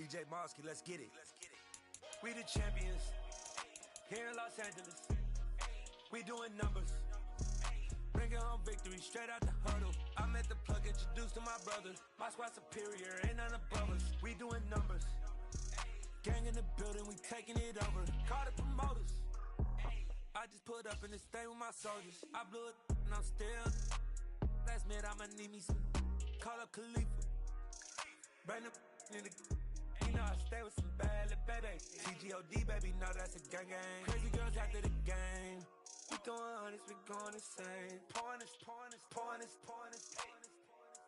DJ Mosky, let's get it. We the champions here in Los Angeles. We doing numbers. Bringing home victory straight out the huddle. I'm at the plug, introduced to my brothers. My squad superior, ain't none above us. We doing numbers. Gang in the building, we taking it over. Call the promoters. I just put up in this thing with my soldiers. I blew it and I'm still. Last minute I'ma need me some. Call up Khalifa. Bring the in the. You know I stay with some bad little baby. TGOD baby, know that's a gang gang. Crazy girls after the game. We throwing hundreds, we going insane. Pouring this.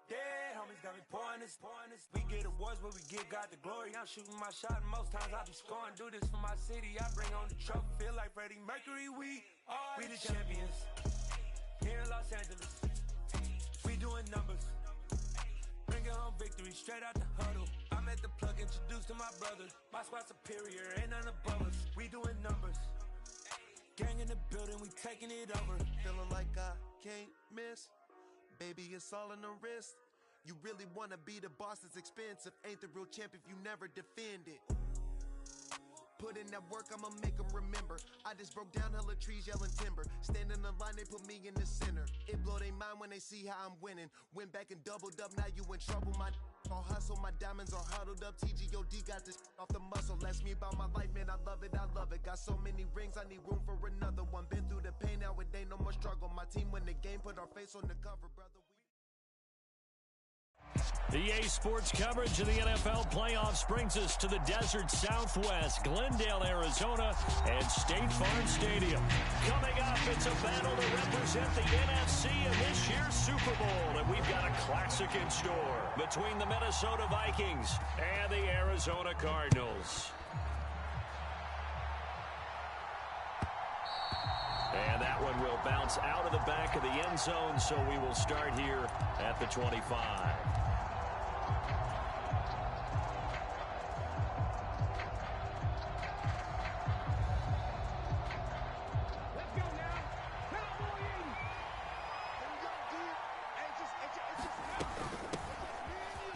Yeah, homies got me pouring this. We get awards, but we give God the glory. I'm shooting my shot, and most times I be scoring. Do this for my city, I bring on the trophy. Feel like Freddie Mercury, we the champions here in Los Angeles. We doing numbers. Bringing home victory straight out the huddle. I'm at the plug, introduced to my brothers. My squad superior, ain't none above us. We doing numbers. Gang in the building, we taking it over. Feeling like I can't miss. Baby, it's all in the wrist. You really wanna be the boss, it's expensive. Ain't the real champ if you never defend it. Put in that work, I'ma make them remember. I just broke down hella trees, yelling timber. Standing in line, they put me in the center. It blow their mind when they see how I'm winning. Went back and doubled up, now you in trouble. My all hustle, my diamonds are huddled up. TGOD got this off the muscle. Ask me about my life, man, I love it. Got so many rings, I need room for another one. Been through the pain, now it ain't no more struggle. My team win the game, put our face on the cover, brother. The EA Sports coverage of the NFL playoffs brings us to the desert Southwest, Glendale, Arizona, and State Farm Stadium. Coming up, it's a battle to represent the NFC in this year's Super Bowl, and we've got a classic in store between the Minnesota Vikings and the Arizona Cardinals. And that one will bounce out of the back of the end zone, so we will start here at the 25.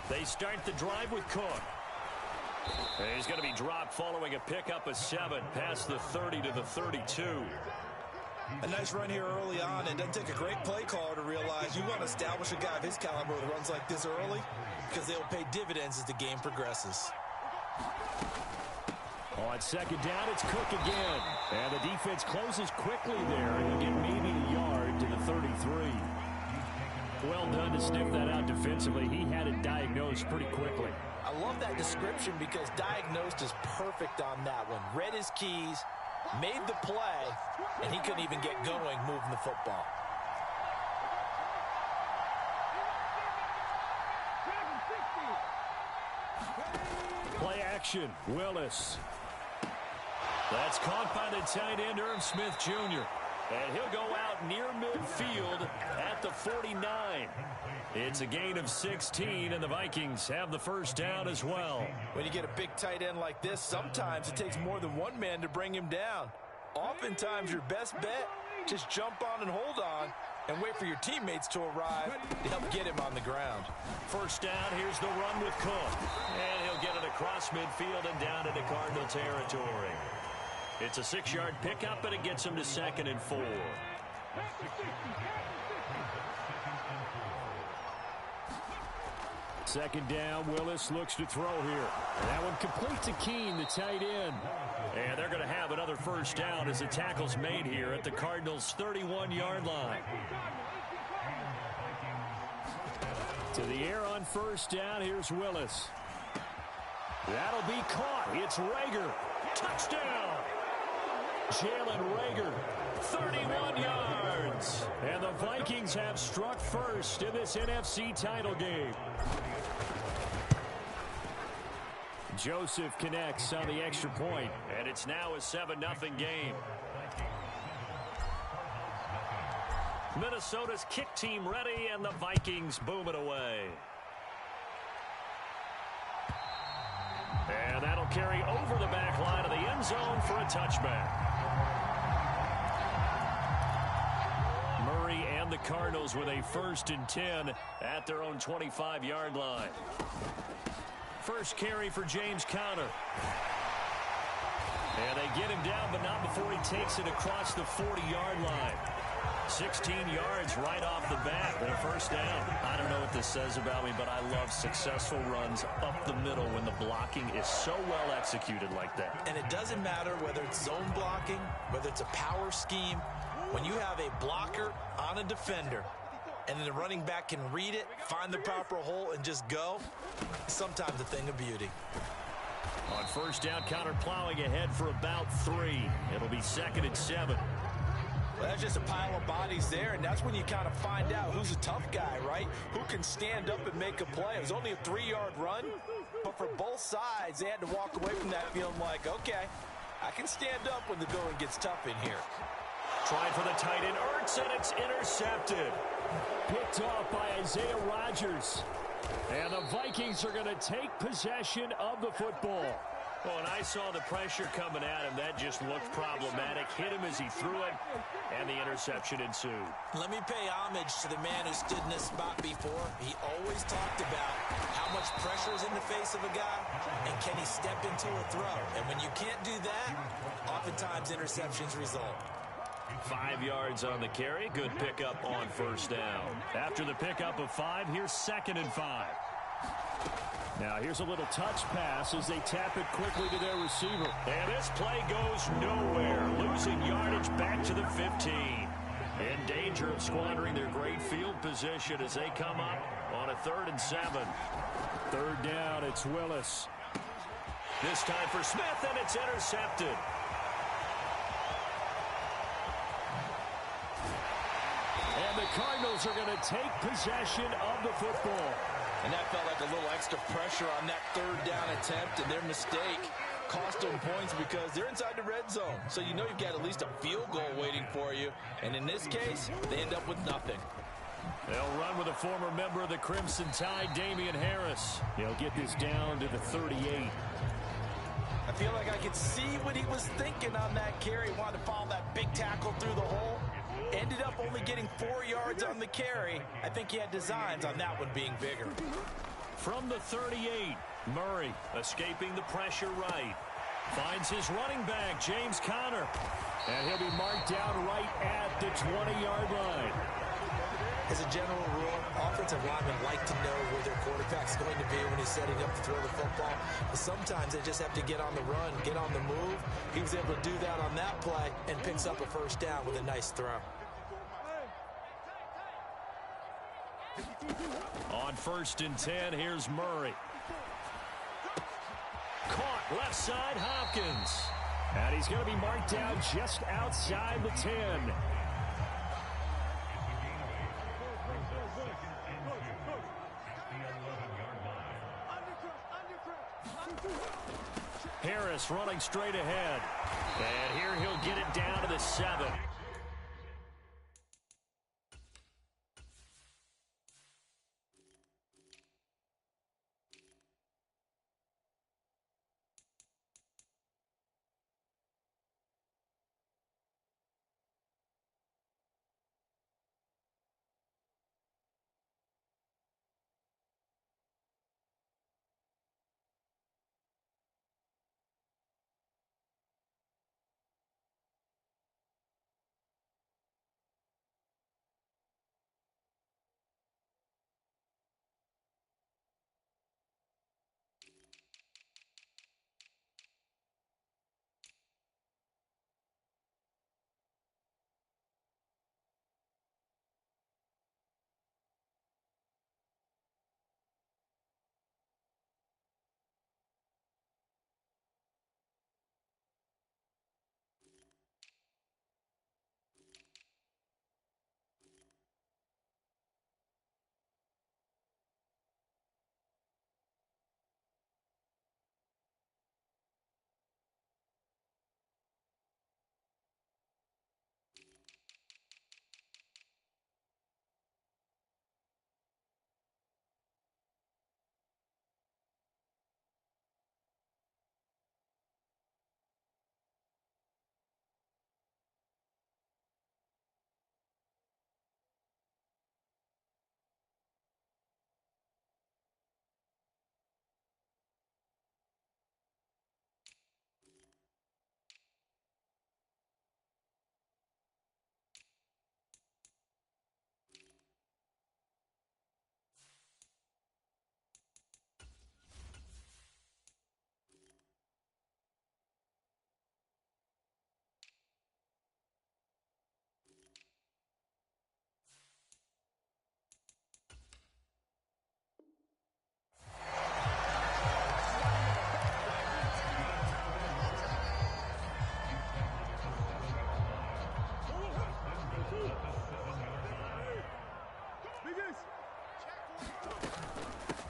They start the drive with Cook. And he's going to be dropped following a pickup of 7 past the 30 to the 32. A nice run here early on, and doesn't take a great play caller to realize you want to establish a guy of his caliber that runs like this early because they will pay dividends as the game progresses. On second down, it's Cook again. And the defense closes quickly there, and he'll get maybe a yard to the 33. Well done to sniff that out defensively. He had it diagnosed pretty quickly. I love that description because diagnosed is perfect on that one. Read his keys, made the play, and he couldn't even get going moving the football. Play action, Willis. That's caught by the tight end, Irv Smith Jr. And he'll go out near midfield at the 49. It's a gain of 16, and the Vikings have the first down as well. When you get a big tight end like this, sometimes it takes more than one man to bring him down. Oftentimes, your best bet, just jump on and hold on and wait for your teammates to arrive to help get him on the ground. First down, here's the run with Cook. And he'll get it across midfield and down into Cardinal territory. It's a 6-yard pickup, and it gets him to 2nd and 4. Second down, Willis looks to throw here. That one complete to Keene, the tight end. And they're going to have another first down as the tackle's made here at the Cardinals' 31-yard line. To the air on first down, here's Willis. That'll be caught. It's Rager. Touchdown! Jalen Rager, 31 yards. And the Vikings have struck first in this NFC title game. Joseph connects on the extra point, and it's now a 7-0 game. Minnesota's kick team ready, and the Vikings boom it away. And that'll carry over the back line of the end zone for a touchback. Murray and the Cardinals with a 1st and 10 at their own 25-yard line. first carry for James Conner. And they get him down, but not before he takes it across the 40-yard line. 16 yards right off the bat and a first down. I don't know what this says about me, but I love successful runs up the middle when the blocking is so well executed like that. And it doesn't matter whether it's zone blocking, whether it's a power scheme. When you have a blocker on a defender and then the running back can read it, find the proper hole, and just go, sometimes a thing of beauty. On first down, Conner plowing ahead for about 3. It'll be 2nd and 7. Well, that's just a pile of bodies there, and that's when you kind of find out who's a tough guy, right? Who can stand up and make a play. It was only a 3-yard run, but for both sides, they had to walk away from that feeling like, okay, I can stand up when the going gets tough in here. Trying for the tight end, Ertz, and it's intercepted. Picked off by Isaiah Rodgers. And the Vikings are going to take possession of the football. Well, and I saw the pressure coming at him. That just looked problematic. Hit him as he threw it, and the interception ensued. Let me pay homage to the man who stood in this spot before. He always talked about how much pressure is in the face of a guy, and can he step into a throw. And when you can't do that, oftentimes interceptions result. 5 yards on the carry. Good pickup on first down. After the pickup of 5, here's 2nd and 5. Now here's a little touch pass as they tap it quickly to their receiver. And this play goes nowhere. Losing yardage back to the 15. In danger of squandering their great field position as they come up on a 3rd and 7. 3rd down, it's Willis. This time for Smith, and it's intercepted. And the Cardinals are going to take possession of the football. And that felt like a little extra pressure on that 3rd down attempt, and their mistake cost them points because they're inside the red zone. So you know you've got at least a field goal waiting for you. And in this case, they end up with nothing. They'll run with a former member of the Crimson Tide, Damian Harris. They'll get this down to the 38. I feel like I could see what he was thinking on that carry. Wanted to follow that big tackle through the hole. Ended up only getting 4 yards on the carry. I think he had designs on that one being bigger. From the 38, Murray escaping the pressure right. Finds his running back, James Conner. And he'll be marked down right at the 20-yard line. As a general rule, offensive linemen like to know where their quarterback's going to be when he's setting up to throw the football. But sometimes they just have to get on the run, get on the move. He was able to do that on that play and picks up a first down with a nice throw. On 1st and 10, here's Murray. Caught left side, Hopkins. And he's going to be marked down just outside the 10. Harris running straight ahead. And here he'll get it down to the 7.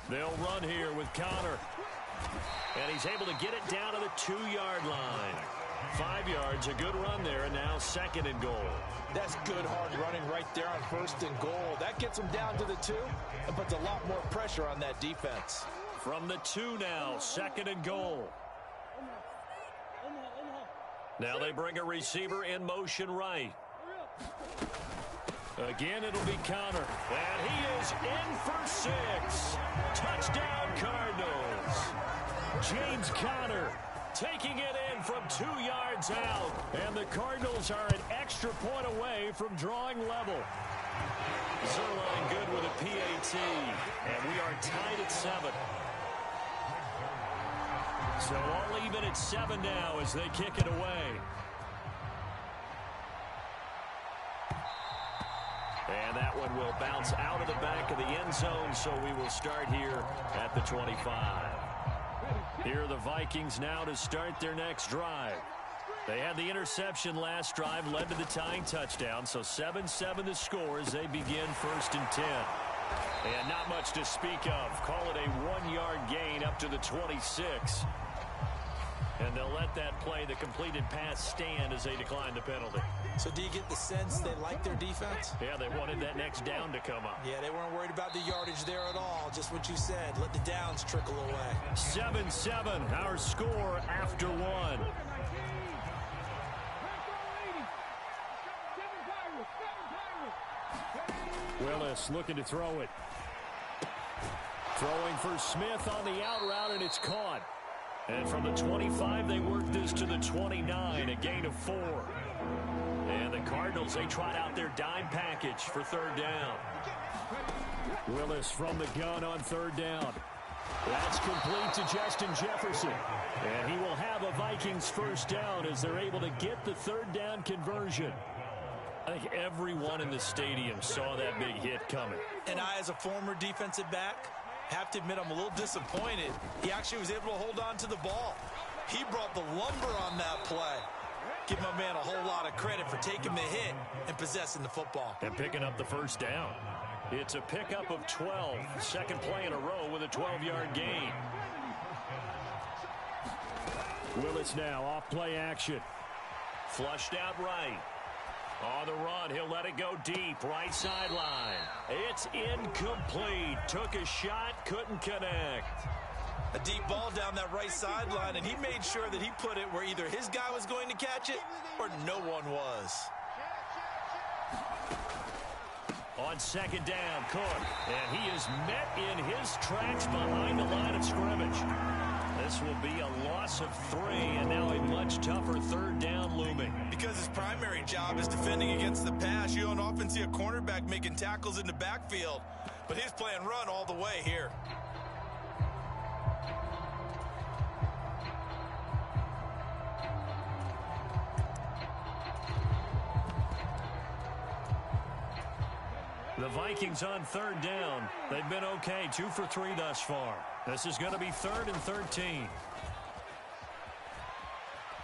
They'll run here with Connor. And he's able to get it down to the 2-yard line. 5 yards, a good run there, and now 2nd and goal. That's good hard running right there on 1st and goal. That gets them down to the 2 and puts a lot more pressure on that defense. From the 2 now, 2nd and goal. Now they bring a receiver in motion right. Again, it'll be Connor. And he is in for 6. Touchdown, Cardinals. James Conner taking it in from 2 yards out. And the Cardinals are an extra point away from drawing level. Zerline good with a PAT. And we are tied at 7. So all even at 7 now as they kick it away. And that one will bounce out of the back of the end zone, so we will start here at the 25. Here are the Vikings now to start their next drive. They had the interception last drive, led to the tying touchdown, so 7-7 the score as they begin 1st and 10. And not much to speak of. Call it a 1-yard gain up to the 26. And they'll let that play, the completed pass, stand as they decline the penalty. So do you get the sense they like their defense? Yeah, they wanted that next down to come up. Yeah, they weren't worried about the yardage there at all. Just what you said. Let the downs trickle away. 7-7, our score after 1. Willis looking to throw it. Throwing for Smith on the out route, and it's caught. And from the 25, they work this to the 29, a gain of 4. And the Cardinals, they trot out their dime package for 3rd down. Willis from the gun on 3rd down. That's complete to Justin Jefferson. And he will have a Vikings 1st down as they're able to get the 3rd down conversion. I think everyone in the stadium saw that big hit coming. And I, as a former defensive back, have to admit I'm a little disappointed. He actually was able to hold on to the ball. He brought the lumber on that play. Give my man a whole lot of credit for taking the hit and possessing the football. And picking up the 1st down. It's a pickup of 12. 2nd play in a row with a 12-yard gain. Willis now off play action. Flushed out right. On the run, he'll let it go deep, right sideline. It's incomplete. Took a shot, couldn't connect. A deep ball down that right sideline, and he made sure that he put it where either his guy was going to catch it or no one was. On 2nd down, Cook, and he is met in his tracks behind the line of scrimmage. This will be a loss of 3, and now a much tougher 3rd down looming. Because his primary job is defending against the pass, you don't often see a cornerback making tackles in the backfield, but he's playing run all the way here. The Vikings on 3rd down. They've been okay, 2 for 3 thus far. This is going to be 3rd and 13.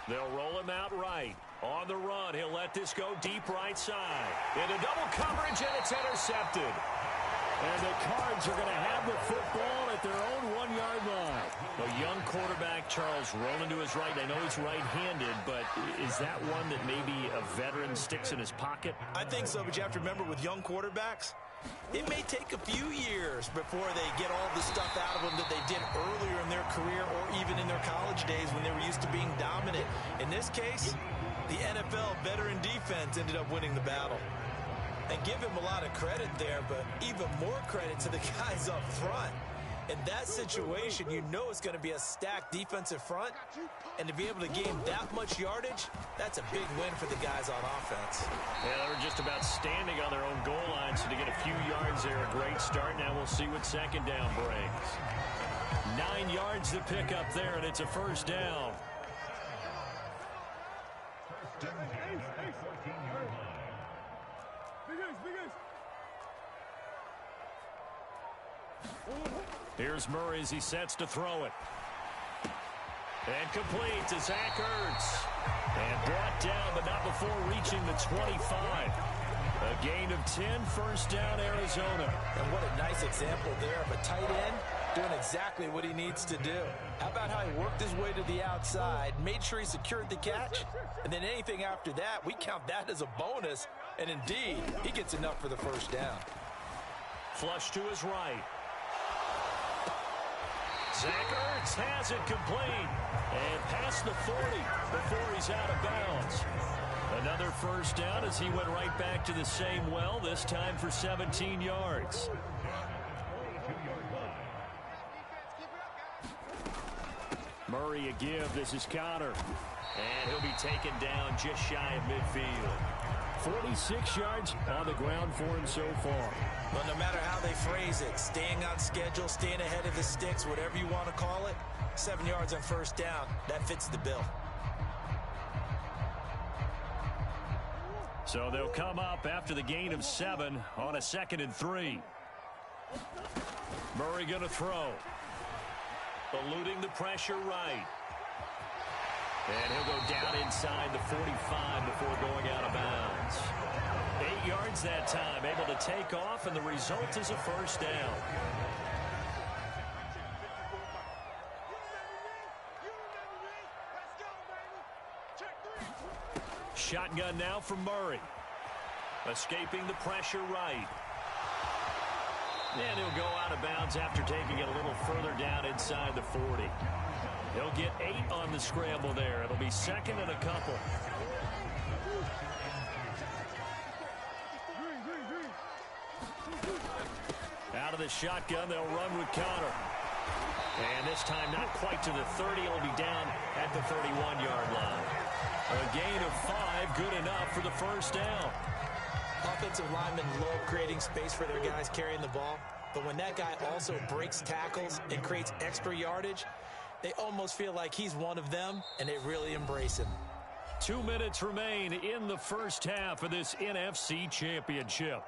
They'll roll him out right. On the run, he'll let this go deep right side. Into double coverage, and it's intercepted. And the Cards are going to have the football at their own 1-yard line. A young quarterback, Charles, rolling to his right. I know he's right-handed, but is that one that maybe a veteran sticks in his pocket? I think so, but you have to remember with young quarterbacks, it may take a few years before they get all the stuff out of them that they did earlier in their career or even in their college days when they were used to being dominant. In this case, the NFL veteran defense ended up winning the battle. And give him a lot of credit there, but even more credit to the guys up front. In that situation, you know it's going to be a stacked defensive front. And to be able to gain that much yardage, that's a big win for the guys on offense. Yeah, they were just about standing on their own goal line, so to get a few yards there, a great start. Now we'll see what 2nd down brings. 9 yards to pick up there, and it's a 1st down. Here's Murray as he sets to throw it. And complete to Zach Ertz. And brought down, but not before reaching the 25. A gain of 10, 1st down, Arizona. And what a nice example there of a tight end doing exactly what he needs to do. How about how he worked his way to the outside, made sure he secured the catch, and then anything after that, we count that as a bonus, and indeed, he gets enough for the first down. Flush to his right. Zach Ertz has it complete and past the 40 before he's out of bounds. Another first down as he went right back to the same well, this time for 17 yards. Murray a give. This is Connor. And he'll be taken down just shy of midfield. 46 yards on the ground for him so far. Well, no matter how they phrase it, staying on schedule, staying ahead of the sticks, whatever you want to call it, 7 yards on first down, that fits the bill. So they'll come up after the gain of 7 on a 2nd and 3. Murray going to throw. Eluding the pressure right. And he'll go down inside the 45 before going out of bounds. 8 yards that time, able to take off, and the result is a first down. Shotgun now for Murray. Escaping the pressure right. And he'll go out of bounds after taking it a little further down inside the 40. He'll get 8 on the scramble there. It'll be 2nd and a couple. Out of the shotgun, they'll run with Connor. And this time not quite to the 30. It'll be down at the 31-yard line. A gain of 5, good enough for the first down. Offensive linemen love creating space for their guys carrying the ball. But when that guy also breaks tackles and creates extra yardage, they almost feel like he's one of them, and they really embrace him. 2 minutes remain in the first half of this NFC Championship.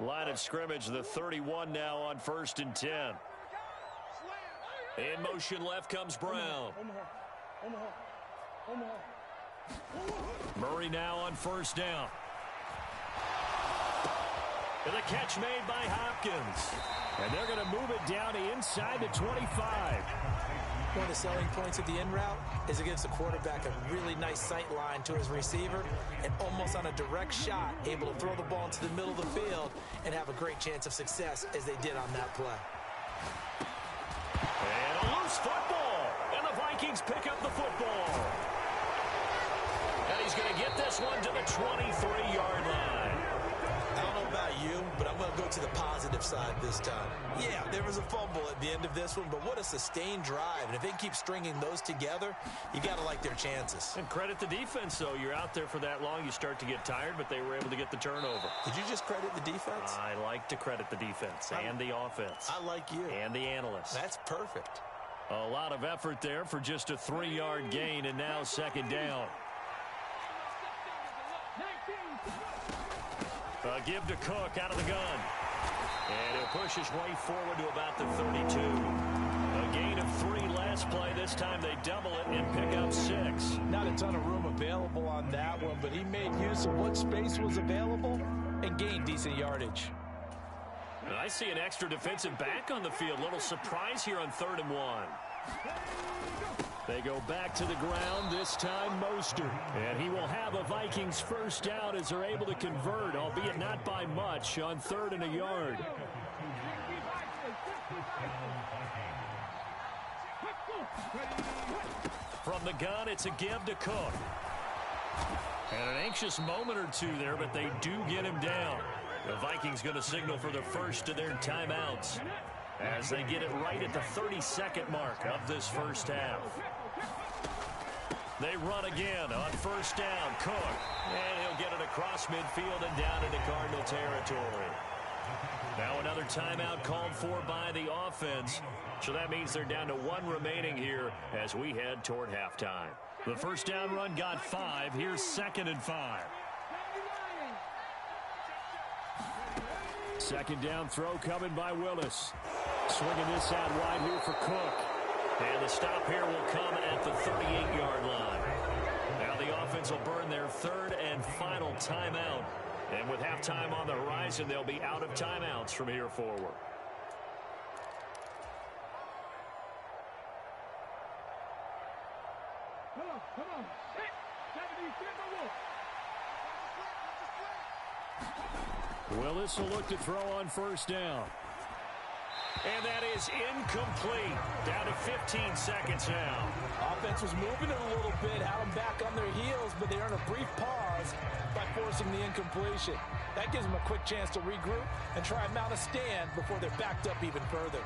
Line of scrimmage, the 31 now on 1st and 10. In motion left comes Brown. Murray now on first down. And the catch made by Hopkins. And they're going to move it down to inside the 25. One of the selling points of the in route is it gives the quarterback a really nice sight line to his receiver and almost on a direct shot able to throw the ball into the middle of the field and have a great chance of success as they did on that play. And a loose football. And the Vikings pick up the football. And he's going to get this one to the 23-yard line. I don't know about you, but I'm going to go to the positive side this time. Yeah, there was a fumble at the end of this one, but what a sustained drive. And if they keep stringing those together, you got to like their chances. And credit the defense, though. You're out there for that long, you start to get tired, but they were able to get the turnover. Did you just credit the defense? I like to credit the defense and the offense. I like you. And the analysts. That's perfect. A lot of effort there for just a 3-yard gain, and now 2nd down. Give to Cook out of the gun. And he'll push his way forward to about the 32. A gain of 3 last play. This time they double it and pick up 6. Not a ton of room available on that one, but he made use of what space was available and gained decent yardage. And I see an extra defensive back on the field. Little surprise here on 3rd and 1. They go back to the ground, this time Mostert. And he will have a Vikings first down as they're able to convert, albeit not by much, on 3rd and a yard. From the gun, it's a give to Cook. And an anxious moment or two there, but they do get him down. The Vikings going to signal for the first of their timeouts as they get it right at the 32nd mark of this first half. They run again on first down. Cook. And he'll get it across midfield and down into Cardinal territory. Now another timeout called for by the offense. So that means they're down to 1 remaining here as we head toward halftime. The first down run got 5. Here's 2nd and 5. 2nd down throw coming by Willis. Swinging this out wide here for Cook. And the stop here will come at the 38-yard line. Now the offense will burn their 3rd and final timeout And with halftime on the horizon, they'll be out of timeouts from here forward. Come on. Willis will look to throw on first down. And that is incomplete. Down to 15 seconds now. Offense was moving it a little bit, had them back on their heels, but they earned a brief pause by forcing the incompletion. That gives them a quick chance to regroup and try and mount a stand before they're backed up even further.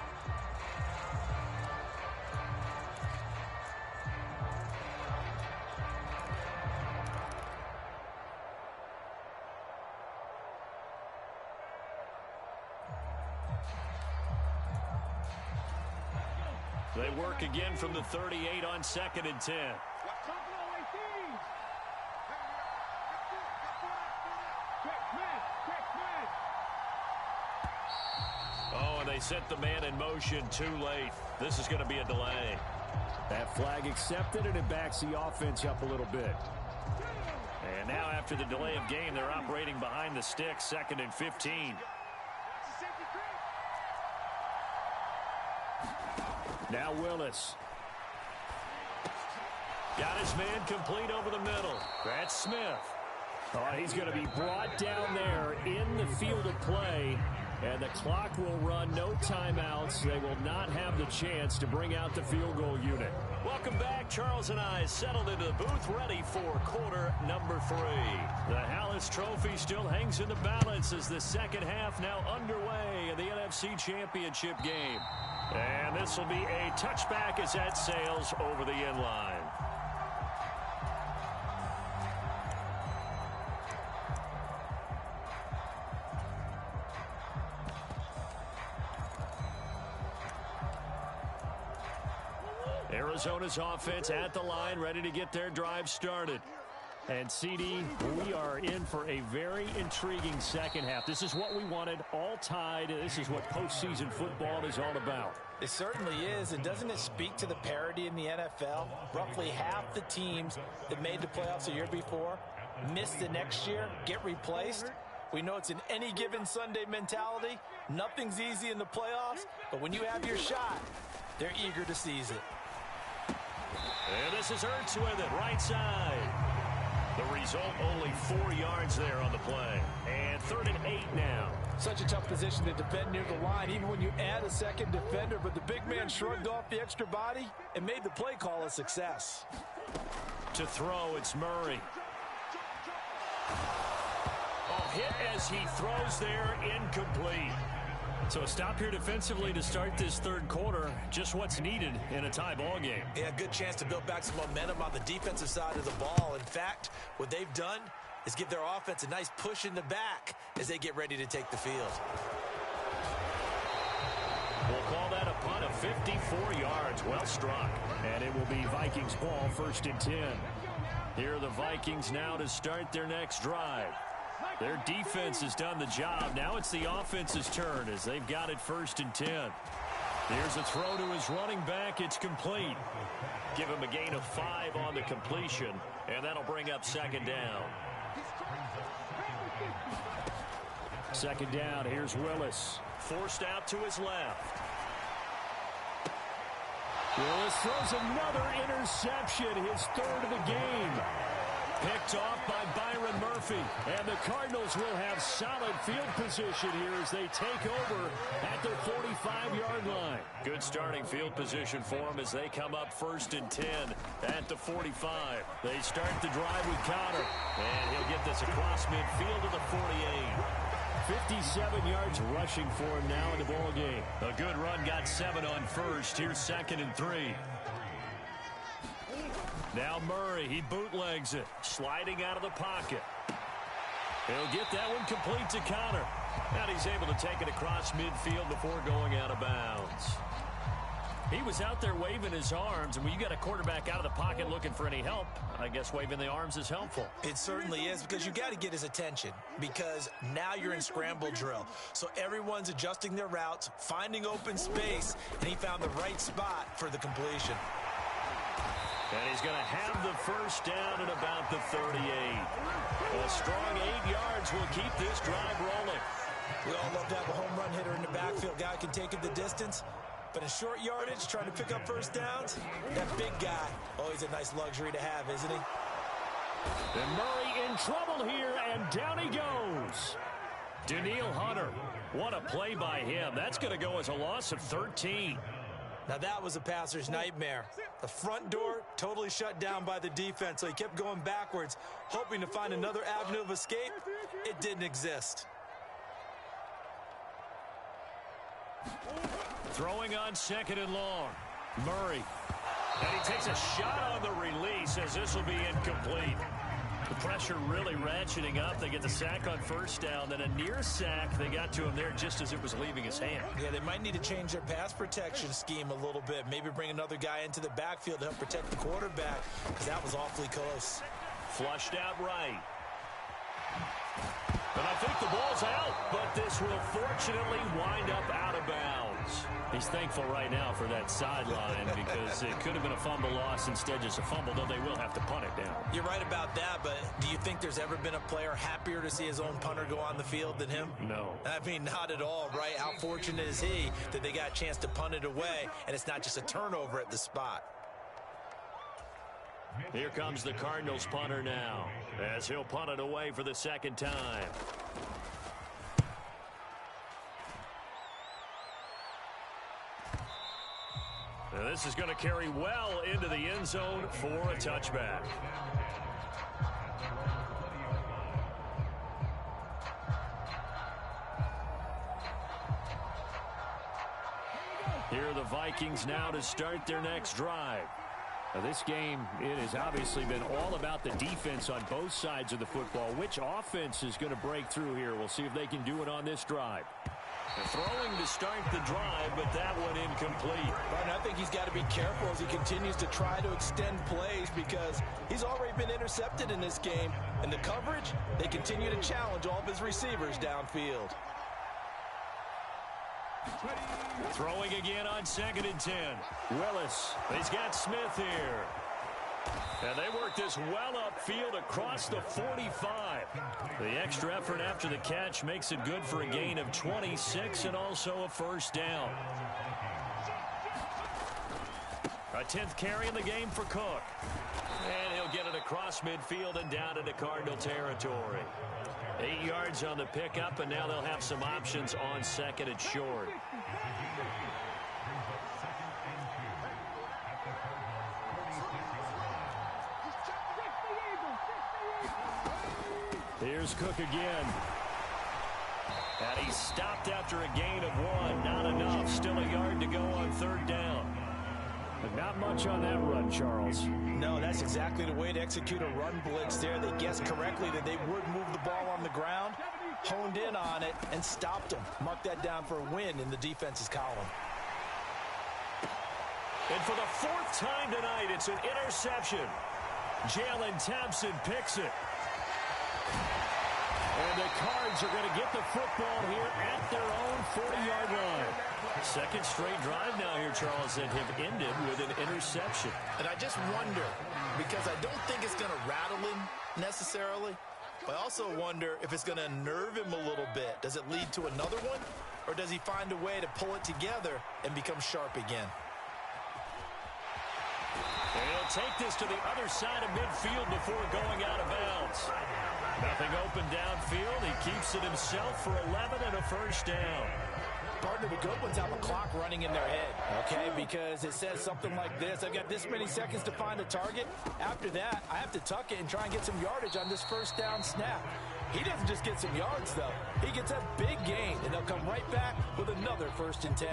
They work again from the 38 on 2nd and 10. Oh, and they set the man in motion too late. This is going to be a delay. That flag accepted, and it backs the offense up a little bit. And now after the delay of game, they're operating behind the sticks, 2nd and 15. Now Willis. Got his man complete over the middle. That's Smith. Oh, he's going to be brought down there in the field of play. And the clock will run, no timeouts. They will not have the chance to bring out the field goal unit. Welcome back. Charles and I settled into the booth, ready for quarter number 3. The Hallis Trophy still hangs in the balance as the second half now underway in the NFC Championship game. And this will be a touchback as that sails over the end line. Arizona's offense at the line, ready to get their drive started. And, CD, we are in for a very intriguing second half. This is what we wanted, all tied. This is what postseason football is all about. It certainly is, and doesn't it speak to the parity in the NFL? Roughly half the teams that made the playoffs a year before miss the next year, get replaced. We know it's an any given Sunday mentality. Nothing's easy in the playoffs, but when you have your shot, they're eager to seize it. And this is Ertz with it, right side. The result, only 4 yards there on the play. And 3rd and 8 now. Such a tough position to defend near the line, even when you add a second defender. But the big man shrugged off the extra body and made the play call a success. To throw, it's Murray. Oh, hit as he throws there, incomplete. So a stop here defensively to start this third quarter. Just what's needed in a tie ball game. Yeah, good chance to build back some momentum on the defensive side of the ball. In fact, what they've done is give their offense a nice push in the back as they get ready to take the field. We'll call that a punt of 54 yards. Well struck. And it will be Vikings ball, 1st and 10. Here are the Vikings now to start their next drive. Their defense has done the job. Now it's the offense's turn as they've got it 1st and 10. Here's a throw to his running back. It's complete. Give him a gain of 5 on the completion, and that'll bring up 2nd down. 2nd down. Here's Willis. Forced out to his left. Willis throws another interception, his 3rd of the game. Picked off by Byron Murphy. And the Cardinals will have solid field position here as they take over at their 45-yard line. Good starting field position for them as they come up 1st and 10 at the 45. They start the drive with Cotter. And he'll get this across midfield to the 48. 57 yards rushing for him now in the ball game. A good run, got 7 on first. Here's 2nd and 3. Now Murray, he bootlegs it, sliding out of the pocket. He'll get that one complete to Cotter. And he's able to take it across midfield before going out of bounds. He was out there waving his arms, and when you got a quarterback out of the pocket looking for any help, I guess waving the arms is helpful. It certainly is, because you got to get his attention, because now you're in scramble drill. So everyone's adjusting their routes, finding open space, and he found the right spot for the completion. And he's going to have the first down at about the 38. A strong 8 yards will keep this drive rolling. We all love to have a home run hitter in the backfield. Guy can take it the distance. But in short yardage, trying to pick up first downs, that big guy, always a nice luxury to have, isn't he? And Murray in trouble here, and down he goes. Danielle Hunter, what a play by him. That's going to go as a loss of 13. Now that was a passer's nightmare. The front door totally shut down by the defense, so he kept going backwards, hoping to find another avenue of escape. It didn't exist. Throwing on 2nd and long. Murray. And he takes a shot on the release as this will be incomplete. The pressure really ratcheting up. They get the sack on first down. Then a near sack. They got to him there just as it was leaving his hand. Yeah, they might need to change their pass protection scheme a little bit. Maybe bring another guy into the backfield to help protect the quarterback, because that was awfully close. Flushed out right. And I think the ball's out, but this will fortunately wind up out of bounds. He's thankful right now for that sideline because it could have been a fumble loss, instead just a fumble, though they will have to punt it down. You're right about that, but do you think there's ever been a player happier to see his own punter go on the field than him? No. I mean, not at all, right? How fortunate is he that they got a chance to punt it away, and it's not just a turnover at the spot. Here comes the Cardinals punter now, as he'll punt it away for the second time. Now this is going to carry well into the end zone for a touchback. Here are the Vikings now to start their next drive. Now this game, it has obviously been all about the defense on both sides of the football. Which offense is going to break through here? We'll see if they can do it on this drive. Throwing to start the drive, but that one incomplete. Right, I think he's got to be careful as he continues to try to extend plays, because he's already been intercepted in this game. And the coverage, they continue to challenge all of his receivers downfield. Throwing again on 2nd and 10. Willis. He's got Smith here. And they work this well upfield across the 45. The extra effort after the catch makes it good for a gain of 26 and also a first down. A 10th carry in the game for Cook. And he'll get it across midfield and down into Cardinal territory. 8 yards on the pickup, and now they'll have some options on 2nd and short. Here's Cook again. And he's stopped after a gain of 1. Not enough. Still a yard to go on 3rd down. But not much on that run, Charles. No, that's exactly the way to execute a run blitz there. They guessed correctly that they would move the ball on the ground, honed in on it, and stopped them. Mark that down for a win in the defense's column. And for the 4th time tonight, it's an interception. Jalen Thompson picks it. And the Cards are going to get the football here at their own 40-yard line. Second straight drive now here, Charles, that have ended with an interception. And I just wonder, because I don't think it's going to rattle him necessarily, but I also wonder if it's going to unnerve him a little bit. Does it lead to another one, or does he find a way to pull it together and become sharp again? And he'll take this to the other side of midfield before going out of bounds. Nothing open downfield. He keeps it himself for 11 and a first down. Partner, the good ones have a clock running in their head, okay? Because it says something like this: I've got this many seconds to find a target. After that, I have to tuck it and try and get some yardage on this first down snap. He doesn't just get some yards, though. He gets a big gain, and they'll come right back with another 1st and 10.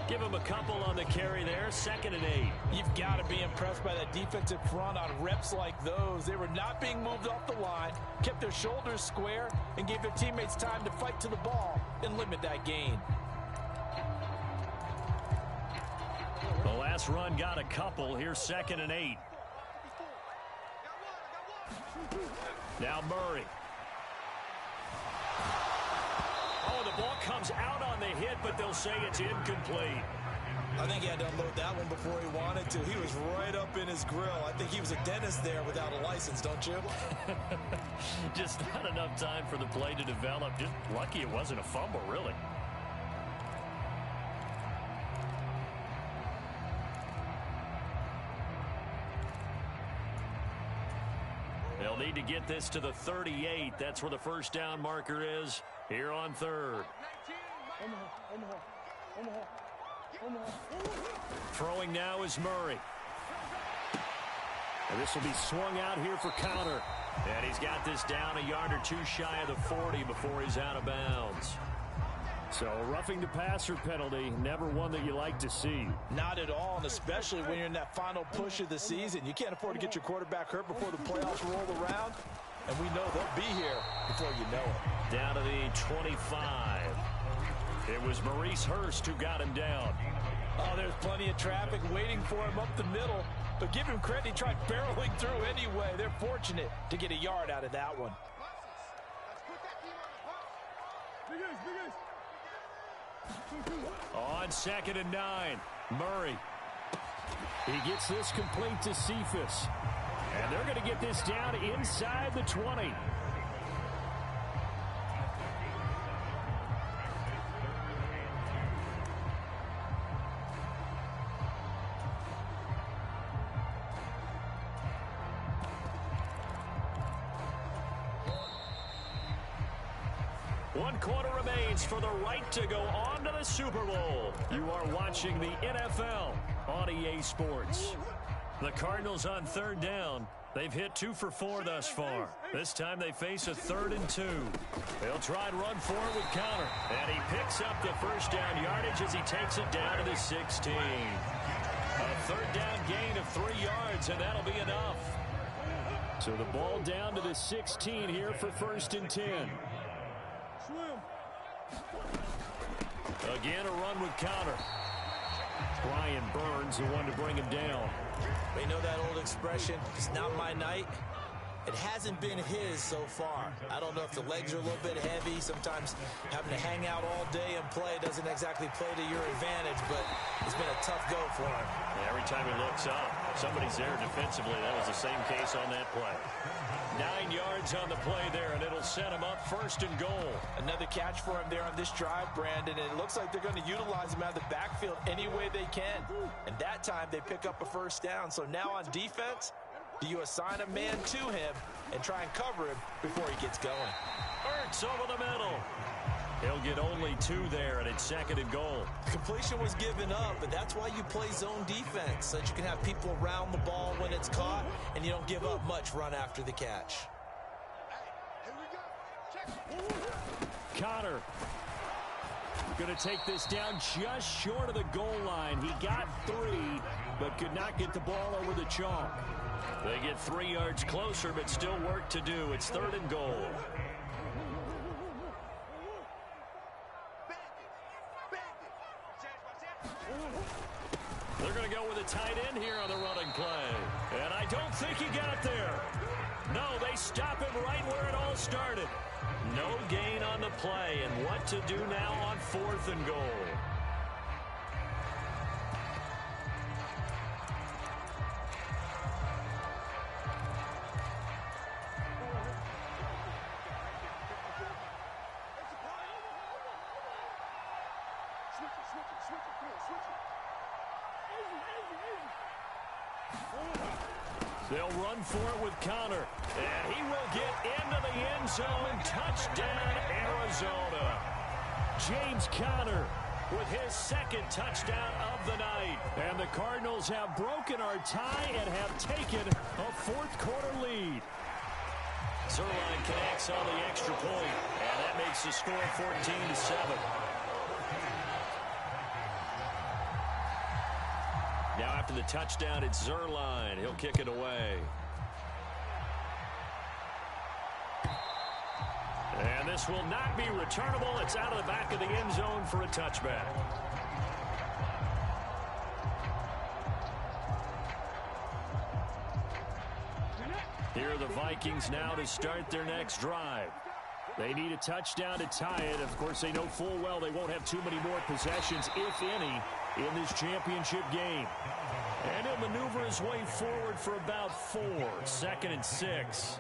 Give him a couple on the carry there. 2nd and 8. You've got to be impressed by that defensive front on reps like those. They were not being moved off the line, kept their shoulders square, and gave their teammates time to fight to the ball and limit that gain. The last run got a couple. Here's 2nd and 8. Now Murray. Oh, the ball comes out on the hit, but they'll say it's incomplete. I think he had to unload that one before he wanted to. He was right up in his grill. I think he was a dentist there without a license, don't you? Just not enough time for the play to develop. Just lucky it wasn't a fumble, really. They'll need to get this to the 38. That's where the first down marker is here on third. Throwing now is Murray. And this will be swung out here for counter. And he's got this down a yard or two shy of the 40 before he's out of bounds. So roughing the passer penalty, never one that you like to see. Not at all, and especially when you're in that final push of the season. You can't afford to get your quarterback hurt before the playoffs roll around. And we know they'll be here before you know it. Down to the 25. It was Maurice Hurst who got him down. Oh, there's plenty of traffic waiting for him up the middle. But give him credit, he tried barreling through anyway. They're fortunate to get a yard out of that one. On 2nd and 9, Murray. He gets this complete to Cephas. And they're going to get this down inside the 20. One quarter remains for the right to go on to the Super Bowl. You are watching the NFL on EA Sports. The Cardinals on third down. They've hit 2 for 4 thus far. This time they face a 3rd and 2. They'll try and run for it with counter. And he picks up the first down yardage as he takes it down to the 16. A 3rd down gain of 3 yards, and that'll be enough. So the ball down to the 16 here for 1st and 10. Again, a run with counter. Brian Burns, the one to bring him down. We know that old expression, it's not my night. It hasn't been his so far. I don't know if the legs are a little bit heavy. Sometimes having to hang out all day and play doesn't exactly play to your advantage, but it's been a tough go for him. Yeah, every time he looks up, somebody's there defensively. That was the same case on that play. 9 yards on the play there, and it'll set him up 1st and goal. Another catch for him there on this drive, Brandon, and it looks like they're going to utilize him out of the backfield any way they can. And that time they pick up a 1st down. So now on defense, do you assign a man to him and try and cover him before he gets going? Ertz over the middle. He'll get only 2 there, and it's 2nd and goal. Completion was given up, but that's why you play zone defense, so that you can have people around the ball when it's caught, and you don't give up much run after the catch. Connor going to take this down just short of the goal line. He got 3, but could not get the ball over the chalk. They get 3 yards closer, but still work to do. It's 3rd and goal. They're going to go with a tight end here on the running play. And I don't think he got there. No, they stop him right where it all started. No gain on the play, and what to do now on 4th and goal. They'll run for it with Connor, and he will get into the end zone. Touchdown, Arizona. James Conner with his 2nd touchdown of the night. And the Cardinals have broken our tie and have taken a 4th quarter lead. Zerline connects on the extra point, and that makes the score 14-7. Now after the touchdown, it's Zerline. He'll kick it away. And this will not be returnable. It's out of the back of the end zone for a touchback. Here are the Vikings now to start their next drive. They need a touchdown to tie it. Of course, they know full well they won't have too many more possessions, if any, in this championship game. And he'll maneuver his way forward for about 4. 2nd and 6.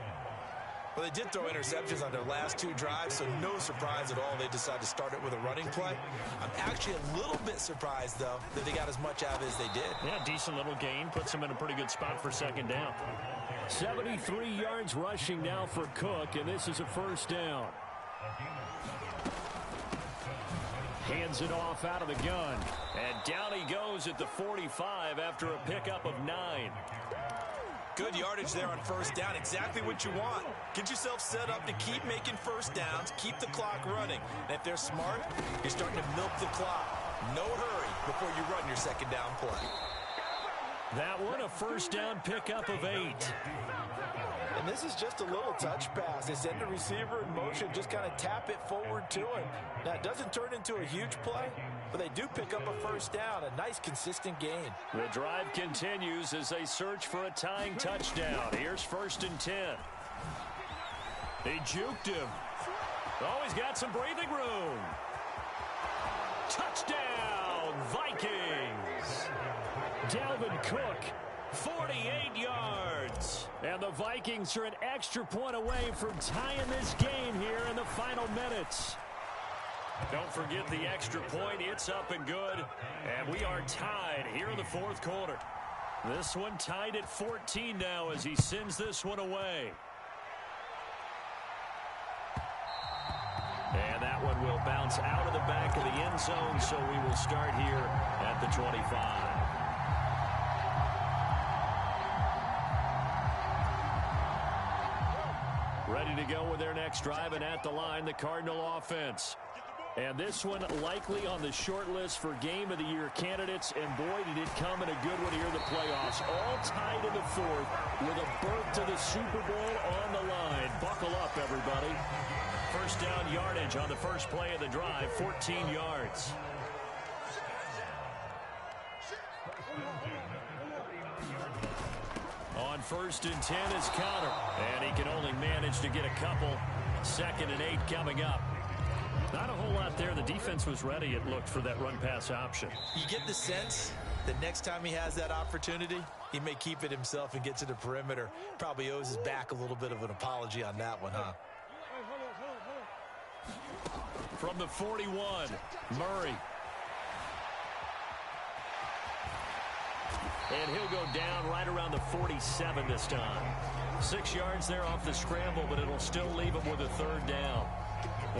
Well, they did throw interceptions on their last 2 drives, so no surprise at all they decided to start it with a running play. I'm actually a little bit surprised, though, that they got as much out of it as they did. Yeah, decent little gain. Puts them in a pretty good spot for 2nd down. 73 yards rushing now for Cook, and this is a 1st down. Hands it off out of the gun. And down he goes at the 45 after a pickup of 9. Good yardage there on 1st down. Exactly what you want. Get yourself set up to keep making 1st downs, keep the clock running. And if they're smart, you're starting to milk the clock. No hurry before you run your 2nd down play. That one, a 1st down pickup of 8. And this is just a little touch pass. They send the receiver in motion, just kind of tap it forward to him. Now, it doesn't turn into a huge play, but they do pick up a 1st down, a nice, consistent gain. The drive continues as they search for a tying touchdown. Here's 1st and 10. They juked him. Oh, he's got some breathing room. Touchdown, Vikings. Dalvin Cook, 48 yards. And the Vikings are an extra point away from tying this game here in the final minutes. Don't forget the extra point. It's up and good. And we are tied here in the 4th quarter. This one tied at 14 now as he sends this one away. And that one will bounce out of the back of the end zone, so we will start here at the 25. Ready to go with their next drive, and at the line, the Cardinal offense. And this one likely on the short list for Game of the Year candidates, and boy, did it come in a good one here in the playoffs. All tied in the 4th with a berth to the Super Bowl on the line. Buckle up, everybody. 1st down yardage on the first play of the drive, 14 yards. On 1st and 10 is Connor, and he can only manage to get a couple. 2nd and 8 coming up. Not a whole lot there. The defense was ready, it looked, for that run-pass option. You get the sense that next time he has that opportunity, he may keep it himself and get to the perimeter. Probably owes his back a little bit of an apology on that one, huh? From the 41, Murray. And he'll go down right around the 47 this time. 6 yards there off the scramble, but it'll still leave him with a 3rd down.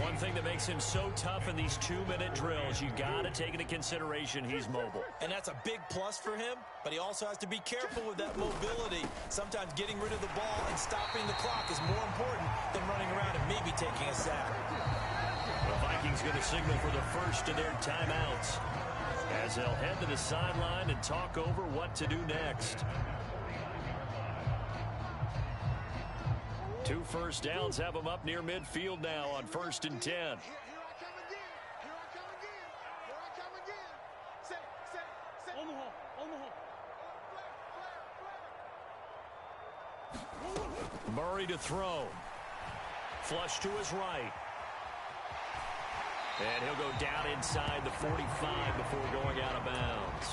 One thing that makes him so tough in these 2-minute drills, you got to take into consideration he's mobile. And that's a big plus for him, but he also has to be careful with that mobility. Sometimes getting rid of the ball and stopping the clock is more important than running around and maybe taking a sack. The Vikings going to signal for the first of their timeouts as they'll head to the sideline and talk over what to do next. 2 first downs have them up near midfield now on 1st and 10. Murray to throw. Flush to his right. And he'll go down inside the 45 before going out of bounds.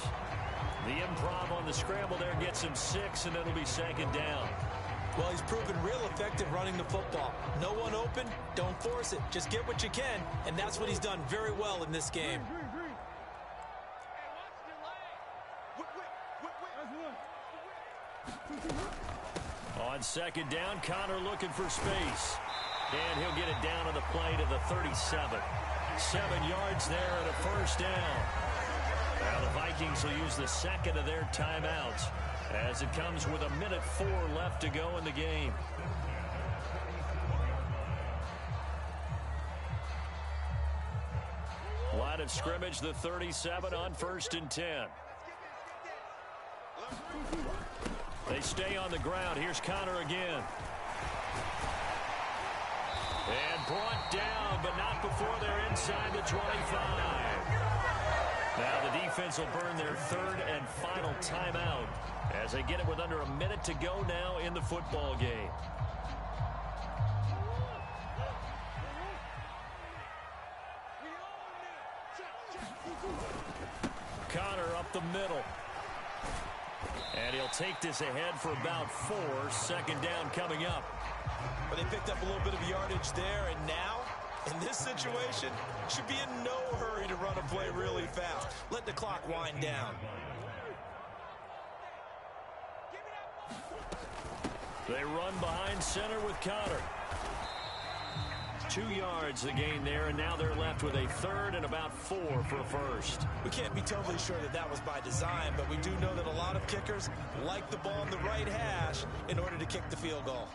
The improv on the scramble there gets him 6, and it'll be 2nd down. Well, he's proven real effective running the football. No one open, don't force it. Just get what you can, and that's what he's done very well in this game. On 2nd down, Connor looking for space. And he'll get it down on the play to the 37. 7 yards there and a 1st down. Now the Vikings will use the 2nd of their timeouts as it comes with 1:04 left to go in the game. Line of scrimmage, the 37 on 1st and 10. They stay on the ground. Here's Connor again. And brought down, but not before they're inside the 25. Now the defense will burn their 3rd and final timeout as they get it with under a minute to go now in the football game. Connor they'll take this ahead for about 4. Second down coming up. But they picked up a little bit of yardage there, and now, in this situation, should be in no hurry to run a play really fast. Let the clock wind down. They run behind center with Connor. 2 yards the gain there, and now they're left with a third and about 4 for a first. We can't be totally sure that that was by design, but we do know that a lot of kickers like the ball in the right hash in order to kick the field goal.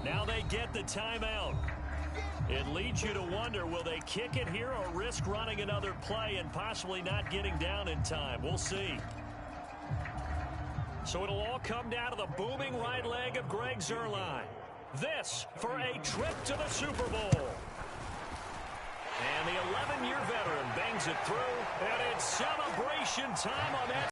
Now they get the timeout. It leads you to wonder, will they kick it here or risk running another play and possibly not getting down in time? We'll see. So it'll all come down to the booming right leg of Greg Zuerlein. This for a trip to the Super Bowl. And the 11-year veteran bangs it through, and it's celebration time on that